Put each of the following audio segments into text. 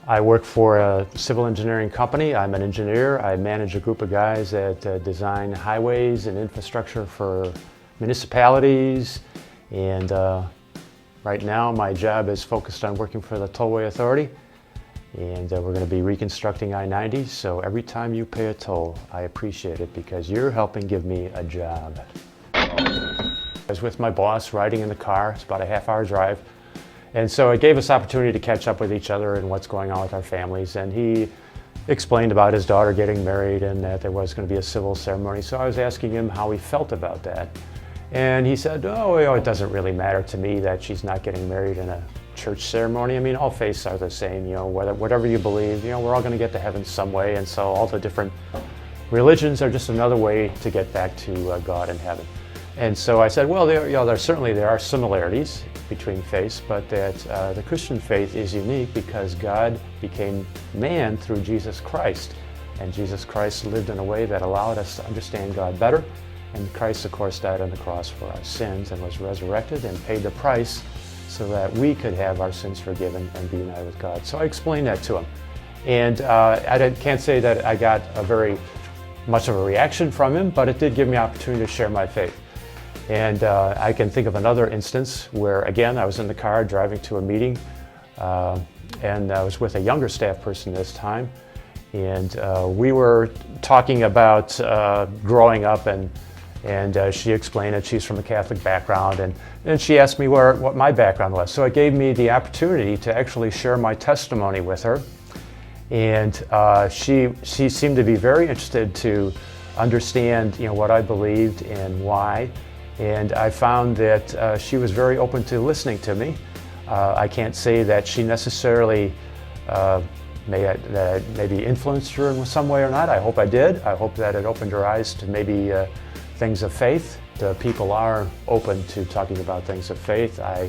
I work for a civil engineering company. I'm an engineer. I manage a group of guys that design highways and infrastructure for municipalities. And right now my job is focused on working for the Tollway Authority. And we're going to be reconstructing I-90. So every time you pay a toll, I appreciate it because you're helping give me a job. I was with my boss riding in the car. It's about a half-hour drive. And so it gave us opportunity to catch up with each other and what's going on with our families. And he explained about his daughter getting married and that there was going to be a civil ceremony. So I was asking him how he felt about that. And he said, oh, it doesn't really matter to me that she's not getting married in a church ceremony. I mean, all faiths are the same, whatever you believe, we're all going to get to heaven some way. And so all the different religions are just another way to get back to God in heaven. And so I said, well, there are similarities between faiths, but that the Christian faith is unique because God became man through Jesus Christ. And Jesus Christ lived in a way that allowed us to understand God better. And Christ, of course, died on the cross for our sins and was resurrected and paid the price so that we could have our sins forgiven and be united with God. So I explained that to him. And I can't say that I got much of a reaction from him, but it did give me an opportunity to share my faith. And I can think of another instance where, again, I was in the car driving to a meeting, and I was with a younger staff person this time, and we were talking about growing up, and she explained that she's from a Catholic background, and she asked me what my background was. So it gave me the opportunity to actually share my testimony with her, and she seemed to be very interested to understand what I believed and why. And I found that she was very open to listening to me. I can't say that she necessarily maybe influenced her in some way or not. I hope I did. I hope that it opened her eyes to maybe things of faith. The people are open to talking about things of faith. I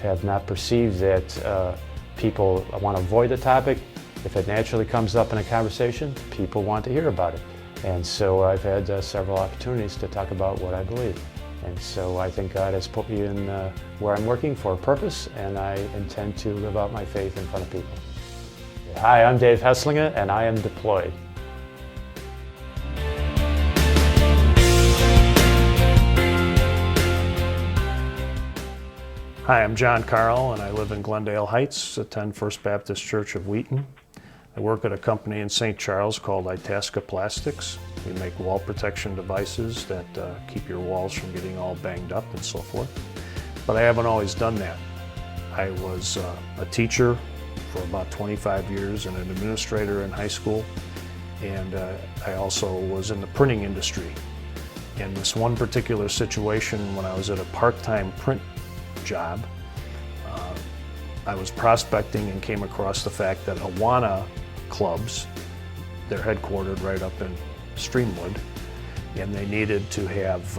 have not perceived that people want to avoid the topic. If it naturally comes up in a conversation, people want to hear about it. And so I've had several opportunities to talk about what I believe. And so I think God has put me in where I'm working for a purpose, and I intend to live out my faith in front of people. Hi, I'm Dave Heslinga, and I am deployed. Hi, I'm John Carl, and I live in Glendale Heights, attend First Baptist Church of Wheaton. I work at a company in St. Charles called Itasca Plastics. We make wall protection devices that keep your walls from getting all banged up and so forth. But I haven't always done that. I was a teacher for about 25 years and an administrator in high school, and I also was in the printing industry. In this one particular situation, when I was at a part-time print job, I was prospecting and came across the fact that Awana clubs, they're headquartered right up in Streamwood, and they needed to have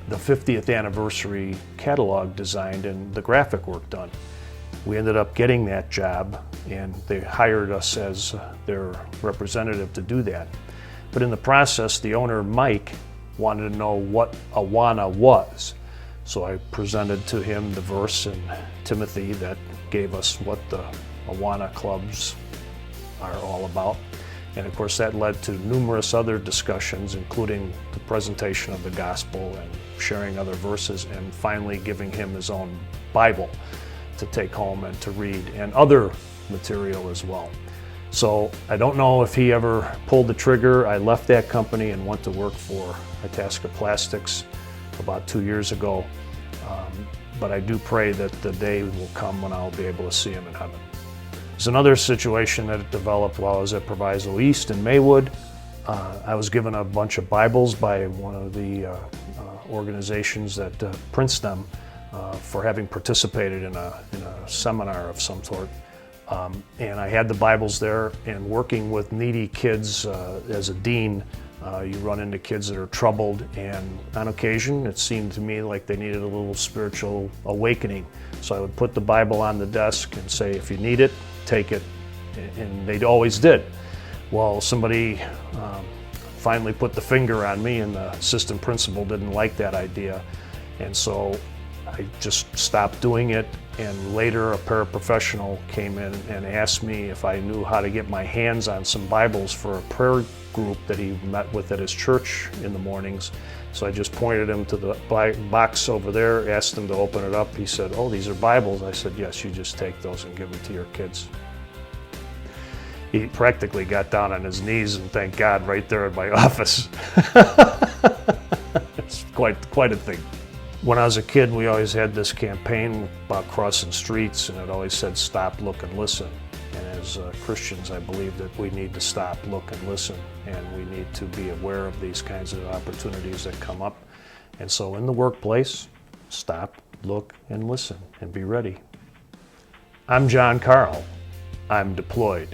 the 50th anniversary catalog designed and the graphic work done. We ended up getting that job, and they hired us as their representative to do that. But in the process, the owner, Mike, wanted to know what Awana was. So I presented to him the verse in Timothy that gave us what the Awana clubs are all about. And of course that led to numerous other discussions, including the presentation of the gospel and sharing other verses, and finally giving him his own Bible to take home and to read, and other material as well. So I don't know if he ever pulled the trigger. I left that company and went to work for Itasca Plastics about 2 years ago. But I do pray that the day will come when I'll be able to see him in heaven. There's another situation that developed while I was at Proviso East in Maywood. I was given a bunch of Bibles by one of the organizations that prints them for having participated in a seminar of some sort. And I had the Bibles there, and working with needy kids as a dean, you run into kids that are troubled, and on occasion it seemed to me like they needed a little spiritual awakening. So I would put the Bible on the desk and say, if you need it, take it, and they always did. Well, somebody finally put the finger on me, and the assistant principal didn't like that idea, and so I just stopped doing it, and later a paraprofessional came in and asked me if I knew how to get my hands on some Bibles for a prayer group that he met with at his church in the mornings. So I just pointed him to the box over there, asked him to open it up. He said, "Oh, these are Bibles." I said, "Yes, you just take those and give them to your kids." He practically got down on his knees and thanked God right there in my office. It's quite a thing. When I was a kid, we always had this campaign about crossing streets, and it always said, "Stop, look, and listen." And as Christians, I believe that we need to stop, look, and listen, and we need to be aware of these kinds of opportunities that come up. And so in the workplace, stop, look, and listen, and be ready. I'm John Carl. I'm deployed.